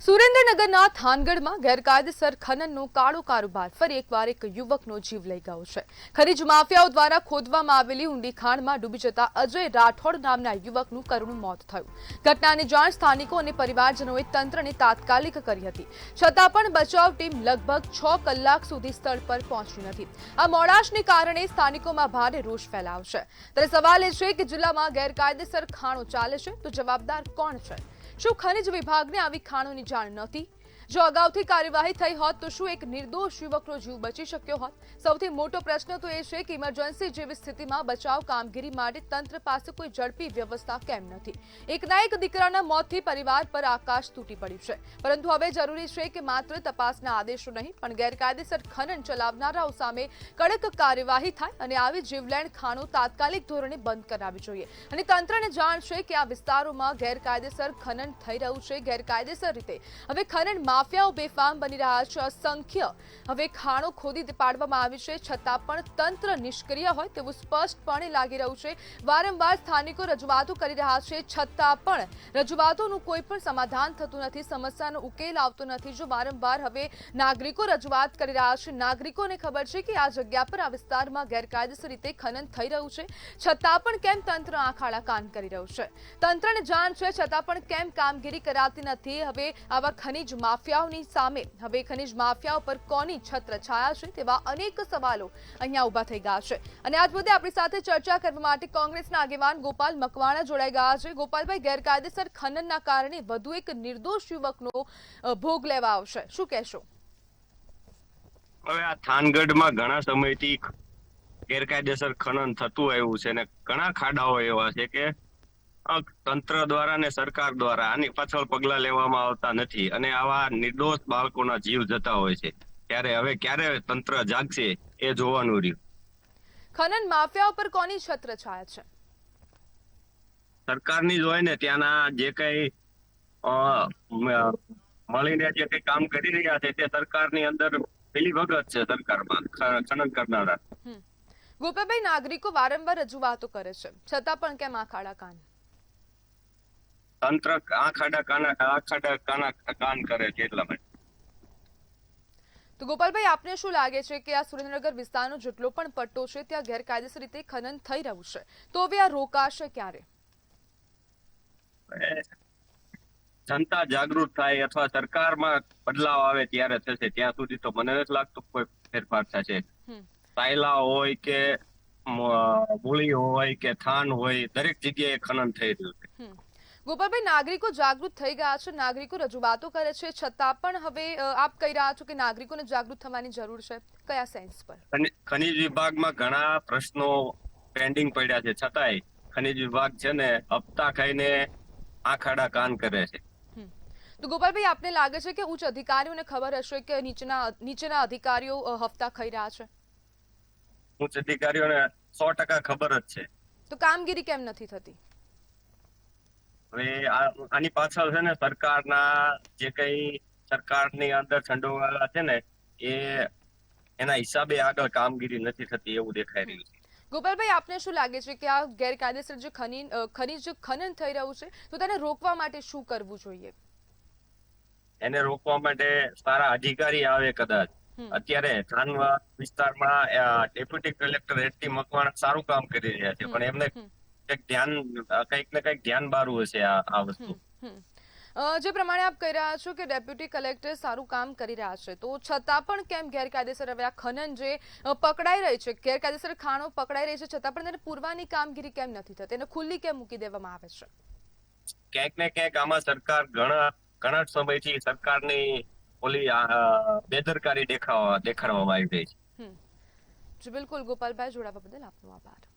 સુરેન્દ્રનગરના થાનગઢમાં ગેરકાયદેસર ખનનનો કાળો કારોબાર ફરી એકવાર એક યુવકનો જીવ લઈ ગયો છે। ખનીજ માફિયાઓ દ્વારા ખોદવામાં આવેલી ઊંડી ખાણમાં ડૂબી જતા અજય રાઠોડ નામના યુવકનું કરુણ મોત થયું। ઘટનાની જાણ સ્થાનિકો અને પરિવારજનોએ તંત્રને તાત્કાલિક કરી હતી, છતાં પણ બચાવ ટીમ લગભગ 6 કલાક સુધી સ્થળ પર પહોંચી નથી। આ મોડાશને કારણે સ્થાનિકોમાં ભારે રોષ ફેલાયો છે। ત્યારે સવાલ એ છે કે જિલ્લામાં ગેરકાયદેસર ખાણો ચાલે છે તો જવાબદાર કોણ છે? શું ખનિજ વિભાગને આવી ખાણોની જાણ નહોતી? જો અગાઉથી કાર્યવાહી થઈ હોત તો શું એક નિર્દોષ યુવકનો જીવ બચી શક્યો હોત? સૌથી મોટો પ્રશ્ન તો એ છે કે ઇમરજન્સી જેવી સ્થિતિમાં બચાવ કામગીરી માટે તંત્ર પાસે કોઈ ઝડપી વ્યવસ્થા કેમ નથી? એકના એક દીકરાના મોતથી પરિવાર પર આકાશ તૂટી પડ્યું છે, પરંતુ હવે જરૂરી છે કે માત્ર તપાસના આદેશો નહીં પણ ગેરકાયદેસર ખનન ચલાવનારાઓ સામે કડક કાર્યવાહી થાય અને આવી જીવલેણ ખાણો તાત્કાલિક ધોરણે બંધ કરાવવી જોઈએ। અને તંત્રને જાણ છે કે આ વિસ્તારોમાં ગેરકાયદેસર ખનન થઈ રહ્યું છે। ગેરકાયદેસર રીતે હવે ખનન માફિયાઓ બેફામ બની રહ્યા છે। અસંખ્ય હવે ખાણો ખોદી પાડવામાં આવી છે, છતાં પણ તંત્ર નિષ્ક્રિય હોય તેવું સ્પષ્ટપણે લાગી રહ્યું છે। વારંવાર સ્થાનિકો રજૂઆતો કરી રહ્યા છે, છતાં પણ રજૂઆતોનું કોઈ પણ સમાધાન થતું નથી, સમસ્યાનો ઉકેલ આવતો નથી। જો વારંવાર હવે નાગરિકો રજૂઆત કરી રહ્યા છે, નાગરિકોને ખબર છે કે આ જગ્યા પર આ વિસ્તારમાં ગેરકાયદેસર રીતે ખનન થઈ રહ્યું છે, છતાં પણ કેમ તંત્ર આંખ આડા કાન કરી રહ્યું છે? તંત્રને જાણ છે છતાં પણ કેમ કામગીરી કરાતી નથી? હવે આવા ખનીજ માફિયાઓની સામે હવે ખનીજ માફિયાઓ પર કોની છત્રછાયા છે તેવા અનેક સવાલો અહીંયા ઉભા થઈ ગયા છે। અને આજ મુદ્દે આપણી સાથે ચર્ચા કરવા માટે કોંગ્રેસના આગેવાન ગોપાલ મકવાણા જોડાઈ ગયા છે। ગોપાલભાઈ, ગેરકાયદેસર ખનનના કારણે વધુ એક નિર્દોષ યુવકનો ભોગ લેવા આવશે, શું કહેશો? હવે આ થાનગઢમાં ઘણા સમયથી ગેરકાયદેસર ખનન થતું આવ્યું છે અને ઘણા ખાડાઓ એવા છે કે તંત્ર દ્વારા ને સરકાર દ્વારા આની પાછળ પગલા લેવામાં આવતા નથી અને આવા નિર્દોષ બાળકોના જીવ જતા હોય છે। ત્યારે હવે ક્યારે તંત્ર જાગશે એ જોવાનું રહ્યું। ખનન માફિયાઓ પર કોની છત્રછાયા છે? સરકારની જ હોય ને, ત્યાંના જે કઈ મળીને જે કઈ કામ કરી રહ્યા છે તે સરકારની અંદર પેલી વખત છે સરકારમાં ખનન કરનારા। ગોપાલભાઈ, નાગરિકો વારંવાર રજૂઆતો કરે છે, છતાં પણ કેમ આંખ આડા કાન? તંત્ર આંખ આડા કાન કરે છે એટલા માટે। તો ગોપાલભાઈ, આપને શું લાગે છે કે આ સુરેન્દ્રનગર વિસ્તારનો જેટલો પણ પટ્ટો છે ત્યાં ગેરકાયદેસર રીતે ખનન થઈ રહ્યું છે, તો હવે આ રોકાશે ક્યારે? જનતા જાગૃત થાય અથવા સરકારમાં બદલાવ આવે ત્યારે થશે। ત્યાં સુધી તો મને નથી લાગતું કોઈ ફેરફાર થશે। સાયલા હોય કે મૂળી હોય કે થાન હોય, દરેક જગ્યાએ ખનન થઈ રહ્યું છે। ગોપાલભાઈ, નાગરિકો જાગૃત થઈ ગયા છે, નાગરિકો રજૂઆતો કરે છે, છતાં પણ હવે આપ કહી રહ્યા છો કે નાગરિકોને જાગૃત થવાની જરૂર છે, કયા સેન્સ પર? ખનીજ વિભાગમાં ઘણા પ્રશ્નો પેન્ડિંગ પડ્યા છે, છતાંય ખનીજ વિભાગ છે ને હપ્તા ખાઈને આંખ આડા કાન કરે છે। તો ગોપાલભાઈ, આપને લાગે છે કે ઉચ્ચ અધિકારીઓને ખબર હશે કે નીચેના અધિકારીઓ હપ્તા ખાઈ રહ્યા છે? ઉચ્ચ અધિકારીઓને 100% ખબર જ છે, તો કામગીરી કેમ નથી થતી? હવે આની પાછળ છે ને સરકારના જે કઈ સરકારની અંદર સંડોવાયેલા છે ને એના હિસાબે આગળ કામગીરી નથી થતી એવું દેખાઈ રહ્યું છે। ગોપાલભાઈ, આપને શું લાગે છે કે આ ગેરકાયદેસર જે ખનીજ ખનન થઈ રહ્યું છે તો તેને રોકવા માટે શું કરવું જોઈએ? એને રોકવા માટે સારા અધિકારી આવે કદાચ। અત્યારે થાન વિસ્તારમાં ડેપ્યુટી કલેક્ટર એટી મકવાણા સારું કામ કરી રહ્યા છે, પણ એમને કંઈક ને કંઈક ધ્યાન બારું હશે આ વસ્તુ। જે પ્રમાણે આપ કહી રહ્યા છો કે ડેપ્યુટી કલેક્ટર સારું કામ કરી રહ્યા છે, તો છતાં પણ કેમ ગેરકાયદેસર હવે આ ખનન જે પકડાઈ રહી છે, ગેરકાયદેસર ખાણો પકડાઈ રહી છે, છતાં પણ તેને પૂરવાની કામગીરી કેમ નથી થતી? એને ખુલ્લી કેમ મૂકી દેવામાં આવે છે? ક્યાંક ને ક્યાંક આમાં સરકાર ઘણા સમયથી સરકારની ઓલી બેદરકારી દેખાડવામાં આવી રહી છે। બિલકુલ ગોપાલભાઈ, જોડાવા બદલ આપનો આભાર।